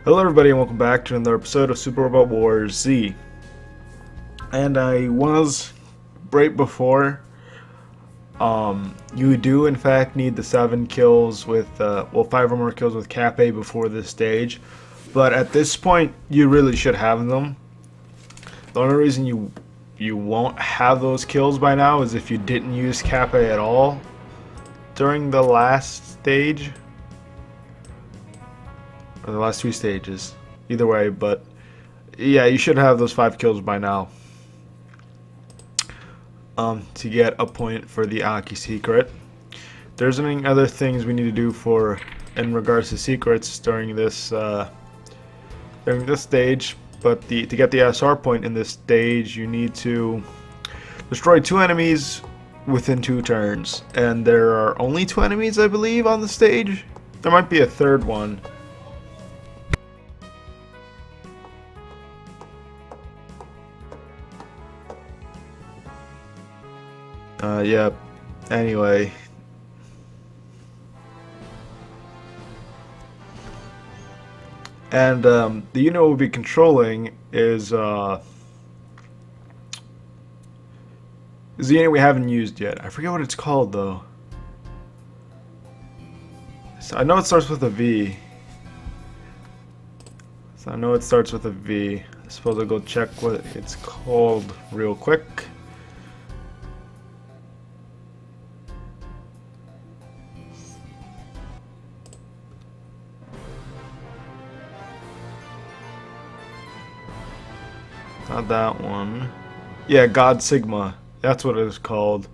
Hello everybody and welcome back to another episode of Super Robot Wars Z. And I was right before, you do in fact need the 7 kills with, 5 or more kills with Cape before this stage. But at this point, you really should have them. The only reason you won't have those kills by now is if you didn't use Cape at all during the last stage. Or the last 3 stages. Either way, but yeah, you should have those 5 kills by now. To get a point for the Aki secret. There's any other things we need to do in regards to secrets during this stage, but to get the SR point in this stage, you need to destroy 2 enemies within 2 turns, and there are only 2 enemies, I believe, on the stage. There might be a third one. Yeah, anyway. And, the unit we'll be controlling is the unit we haven't used yet. I forget what it's called, though. So I know it starts with a V. So I know it starts with a V. I suppose I'll go check what it's called real quick. Not that one. Yeah, God Sigma. That's what it is called.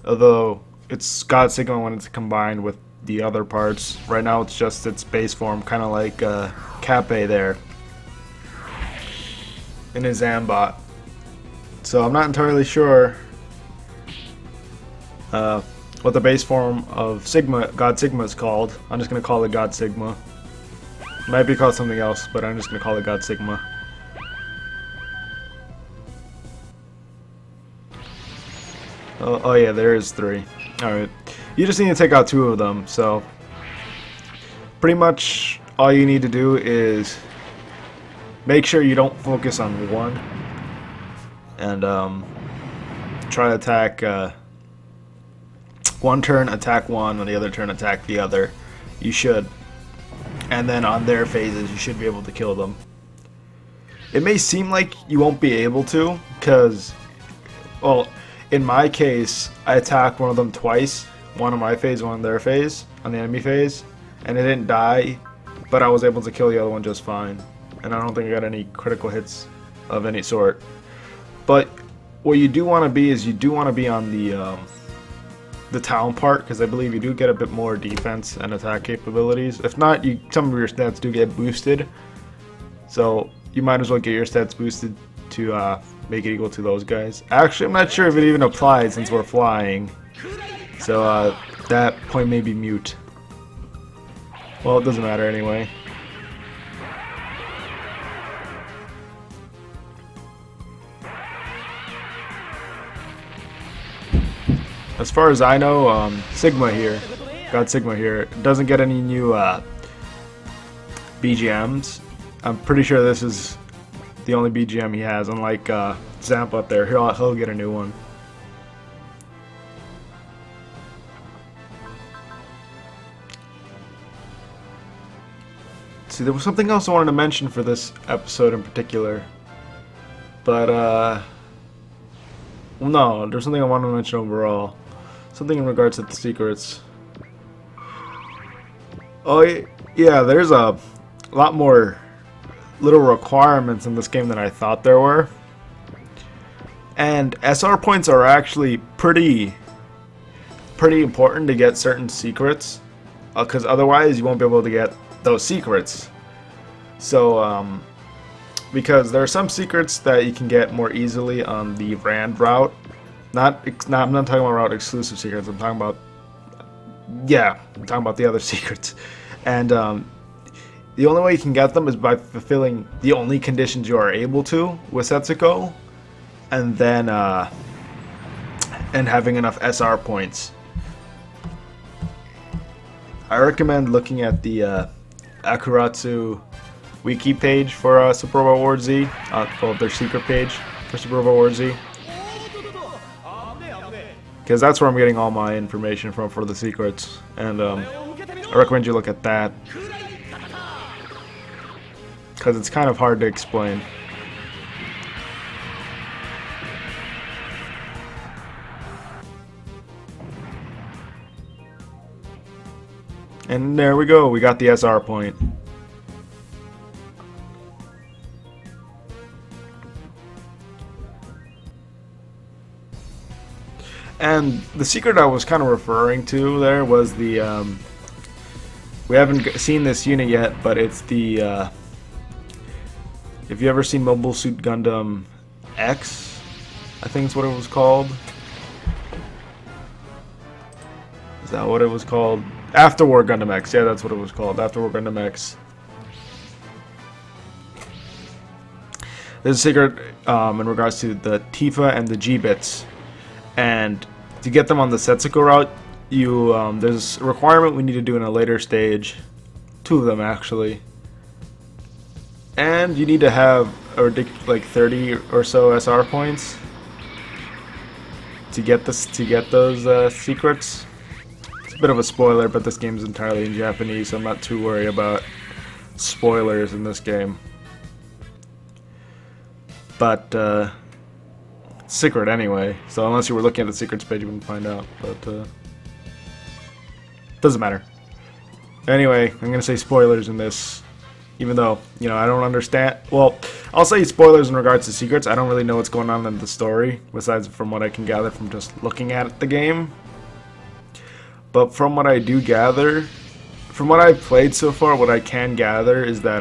Although it's God Sigma when it's combined with the other parts. Right now it's just its base form, kind of like Cape there in his Zambot. So I'm not entirely sure what the base form of God Sigma is called. I'm just going to call it God Sigma. It might be called something else, but I'm just going to call it God Sigma. Oh yeah, there is 3. Alright. You just need to take out 2 of them, so pretty much all you need to do is make sure you don't focus on one and try to attack one turn, attack one, on the other turn attack the other. You should. And then on their phases you should be able to kill them. It may seem like you won't be able to, because, well, in my case, I attacked one of them twice. One on my phase, one on their phase, on the enemy phase. And it didn't die, but I was able to kill the other one just fine. And I don't think I got any critical hits of any sort. But what you do want to be is you do want to be on the town part, because I believe you do get a bit more defense and attack capabilities. If not, some of your stats do get boosted. So you might as well get your stats boosted to make it equal to those guys. Actually, I'm not sure if it even applies since we're flying. So that point may be mute. Well, it doesn't matter anyway. As far as I know, Sigma here, God Sigma here, doesn't get any new BGMs. I'm pretty sure this is the only BGM he has, unlike Zamp up there. He'll get a new one. See, there was something else I wanted to mention for this episode in particular, but well, no, there's something I wanted to mention overall. Something in regards to the secrets. Oh yeah, there's a lot more little requirements in this game than I thought there were. And SR points are actually pretty important to get certain secrets, because otherwise you won't be able to get those secrets. So because there are some secrets that you can get more easily on the Rand route. I'm not talking about route exclusive secrets. I'm talking about the other secrets. And the only way you can get them is by fulfilling the only conditions you are able to with Setsuko, and then and having enough SR points. I recommend looking at the Akuratsu wiki page for Super Robot Wars Z, well, their secret page for Super Robot Wars Z. Because that's where I'm getting all my information from for the secrets, and I recommend you look at that. Because it's kind of hard to explain. And there we go, we got the SR point. And the secret I was kind of referring to there was the, we haven't seen this unit yet, but it's the, if you ever seen Mobile Suit Gundam X, I think is what it was called. Is that what it was called? After War Gundam X, yeah, that's what it was called. After War Gundam X. There's a secret in regards to the Tifa and the G-Bits. And to get them on the Setsuko route, you there's a requirement we need to do in a later stage. 2 of them, actually. And you need to have like 30 or so SR points to get those secrets. It's a bit of a spoiler, but this game's entirely in Japanese, so I'm not too worried about spoilers in this game. But secret anyway, so unless you were looking at the secrets page, you wouldn't find out. But doesn't matter. Anyway, I'm gonna say spoilers in this. Even though, you know, I don't understand. Well, I'll say spoilers in regards to secrets. I don't really know what's going on in the story, besides from what I can gather from just looking at the game. But from what I do gather, from what I've played so far, what I can gather is that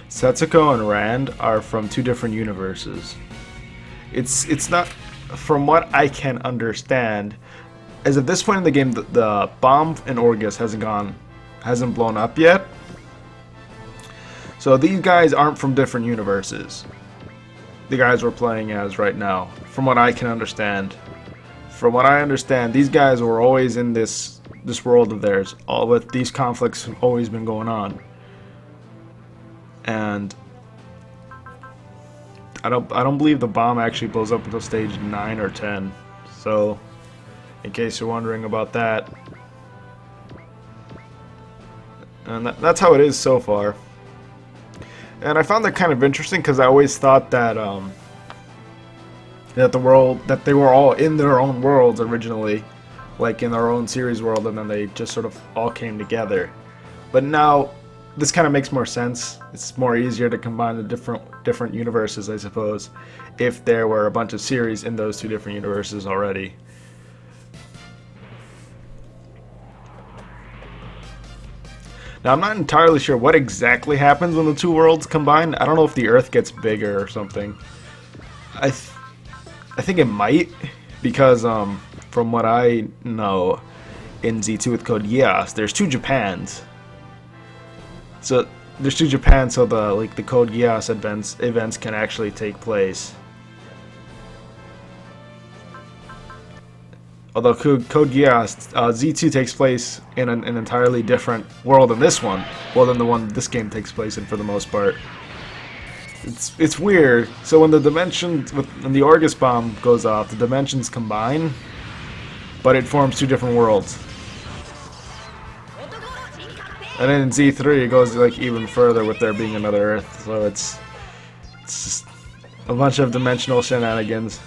Setsuko and Rand are from 2 different universes. It's not, from what I can understand, as at this point in the game, the bomb in Orgus hasn't blown up yet. So these guys aren't from different universes. The guys we're playing as right now, from what I can understand. From what I understand, these guys were always in this world of theirs. All with these conflicts have always been going on. And I don't believe the bomb actually blows up until stage 9 or 10. So, in case you're wondering about that. And that's how it is so far. And I found that kind of interesting because I always thought that that they were all in their own worlds originally, like in their own series world, and then they just sort of all came together. But now this kind of makes more sense. It's more easier to combine the different universes, I suppose, if there were a bunch of series in those 2 different universes already. Now, I'm not entirely sure what exactly happens when the 2 worlds combine. I don't know if the Earth gets bigger or something. I think it might, because from what I know, in Z2 with Code Geass, there's 2 Japans. So there's 2 Japans, so the Code Geass events can actually take place. Although Code Geass, Z2 takes place in an entirely different world than this one. Well, than the one this game takes place in for the most part. It's weird. So when the dimensions, when the Orgus bomb goes off, the dimensions combine, but it forms 2 different worlds. And then in Z3 it goes like even further with there being another Earth. So it's just a bunch of dimensional shenanigans.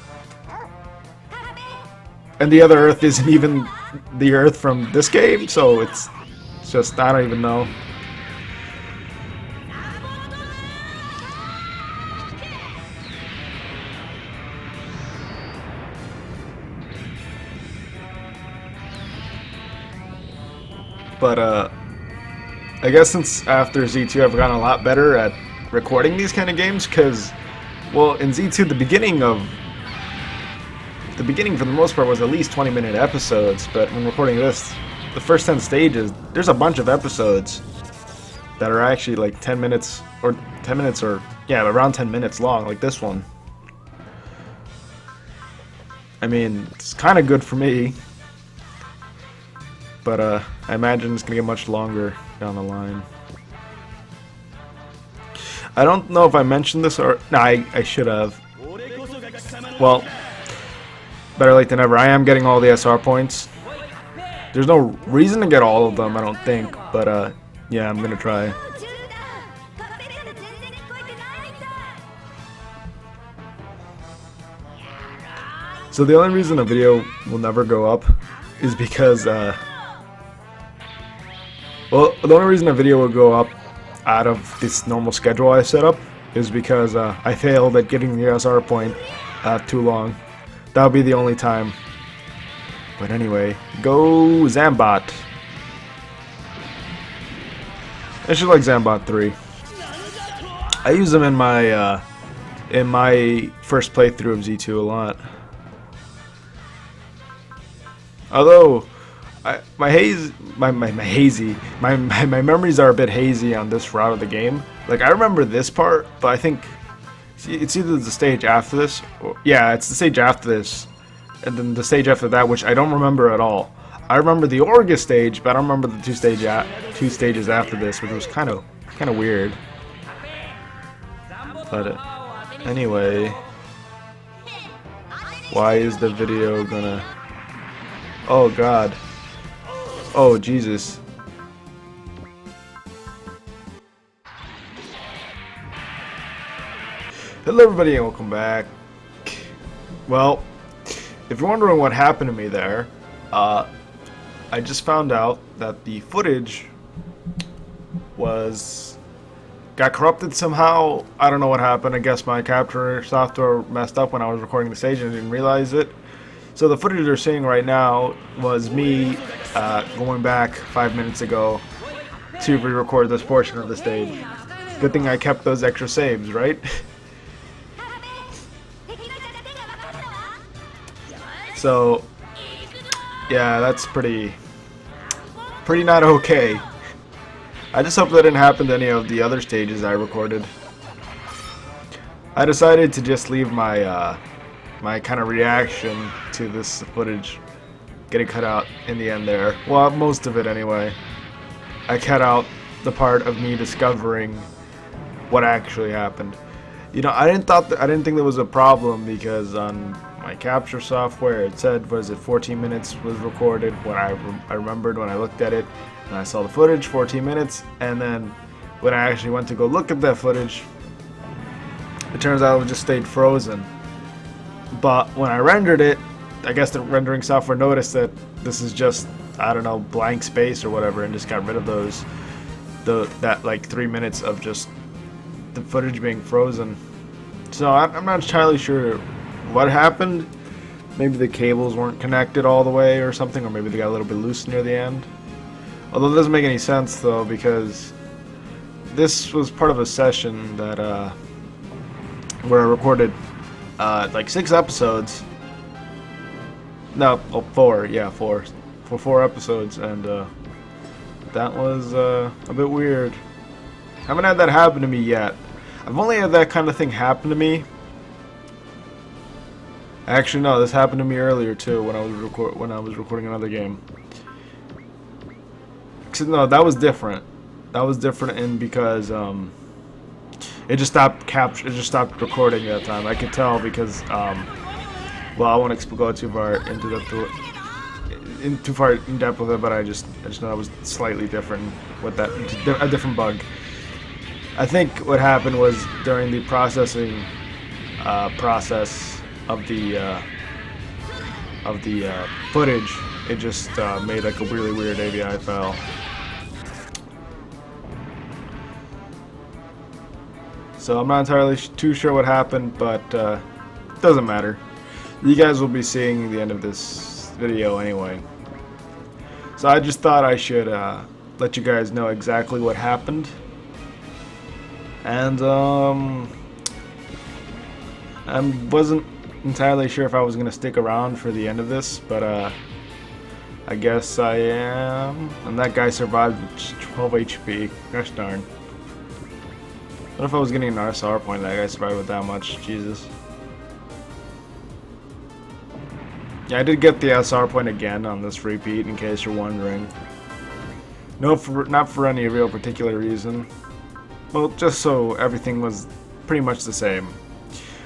And the other Earth isn't even the Earth from this game, so it's just, I don't even know. But, I guess since after Z2 I've gotten a lot better at recording these kind of games, because, well, in Z2 the beginning for the most part was at least 20-minute episodes, but when recording this, the first 10 stages, there's a bunch of episodes that are actually like 10 minutes or yeah, around 10 minutes long, like this one. I mean, it's kind of good for me, but I imagine it's gonna get much longer down the line. I don't know if I mentioned this or... No, I should have. Well, better late than never. I am getting all the SR points. There's no reason to get all of them, I don't think. But, yeah, I'm gonna try. So the only reason a video will never go up is because, well, the only reason a video will go up out of this normal schedule I set up is because I failed at getting the SR point too long. That'll be the only time. But anyway, go Zambot. I should like Zambot 3. I use them in my first playthrough of Z2 a lot. Although my memories are a bit hazy on this route of the game. Like, I remember this part, but I think it's either the stage after this, or, yeah, it's the stage after this, and then the stage after that, which I don't remember at all. I remember the Orga stage, but I don't remember the two stages after this, which was kind of weird. But anyway, why is the video gonna? Oh God! Oh Jesus! Hello everybody and welcome back. Well, if you're wondering what happened to me there, I just found out that the footage got corrupted somehow. I don't know what happened. I guess my capture software messed up when I was recording the stage and I didn't realize it. So the footage you're seeing right now was me going back 5 minutes ago to re-record this portion of the stage. Good thing I kept those extra saves, right? So, yeah, that's pretty not okay. I just hope that didn't happen to any of the other stages I recorded. I decided to just leave my my kind of reaction to this footage getting cut out in the end there. Well, most of it anyway. I cut out the part of me discovering what actually happened. You know, I didn't think there was a problem because on my capture software it said, was it 14 minutes was recorded when I remembered when I looked at it and I saw the footage, 14 minutes, and then when I actually went to go look at that footage, it turns out it just stayed frozen. But when I rendered it, I guess the rendering software noticed that this is just, I don't know, blank space or whatever, and just got rid of that like 3 minutes of just the footage being frozen. So I'm not entirely sure what happened. Maybe the cables weren't connected all the way or something, or maybe they got a little bit loose near the end. Although it doesn't make any sense though, because this was part of a session that where I recorded like 6 episodes. No, well, 4. Yeah, 4. For 4 episodes, and that was a bit weird. Haven't had that happen to me yet. I've only had that kind of thing happen to me. Actually, no, this happened to me earlier too when I was recording another game. Except, no, that was different. That was different in because it just stopped recording that time. I could tell because well, I won't go too far into in depth with it, but I just know it was slightly different with that, a different bug. I think what happened was during the processing process of the footage, it just made like a really weird AVI file. So I'm not entirely too sure what happened, but it doesn't matter. You guys will be seeing the end of this video anyway. So I just thought I should let you guys know exactly what happened. And I wasn't entirely sure if I was going to stick around for the end of this, but I guess I am. And that guy survived with 12 HP. Gosh darn. What if I was getting an RSR point and that guy survived with that much? Jesus. Yeah, I did get the SR point again on this repeat, in case you're wondering. No, not for any real particular reason. Well, just so everything was pretty much the same.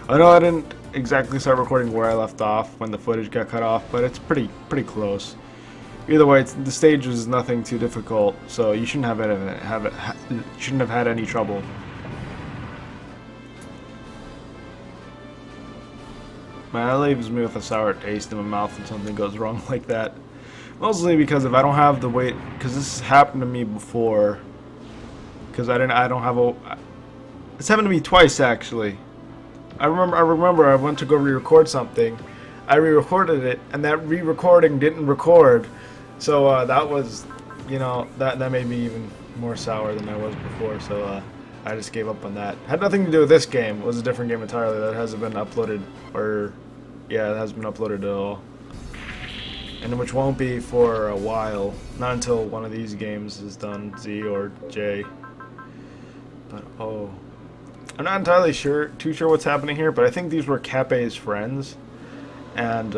I know I didn't exactly start recording where I left off when the footage got cut off, but it's pretty close. Either way, the stage was nothing too difficult, so you shouldn't have had any trouble. Man, that leaves me with a sour taste in my mouth when something goes wrong like that. Mostly because if I don't have the weight, because this happened to me before. Because I don't have a. It's happened to me twice actually. I remember I went to go re-record something. I re-recorded it, and that re-recording didn't record. So that was, you know, that made me even more sour than I was before. So I just gave up on that. Had nothing to do with this game. It was a different game entirely that hasn't been uploaded, or yeah, it hasn't been uploaded at all, and which won't be for a while. Not until one of these games is done, Z or J. But oh, I'm not entirely too sure what's happening here. But I think these were Cape's friends, and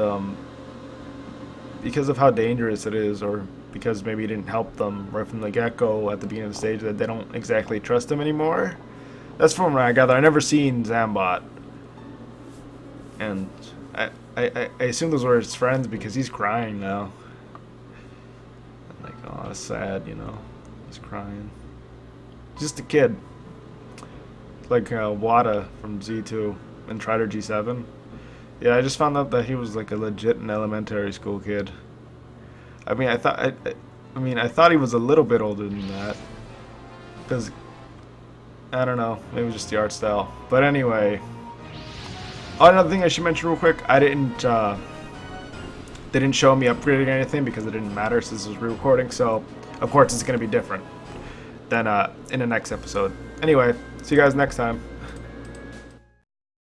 because of how dangerous it is, or because maybe he didn't help them right from the get-go at the beginning of the stage, that they don't exactly trust him anymore. That's from what I gather. I never seen Zambot, and I assume those were his friends because he's crying now. I'm like, oh, that's sad, you know. He's crying. Just a kid. Like Wada from Z2 and Trider G7. Yeah, I just found out that he was like a legit an elementary school kid. I mean, I thought he was a little bit older than that. Because I don't know, maybe it was just the art style. But anyway, oh, another thing I should mention real quick, they didn't show me upgrading anything because it didn't matter since this was re-recording. So of course it's gonna be different than in the next episode. Anyway, see you guys next time.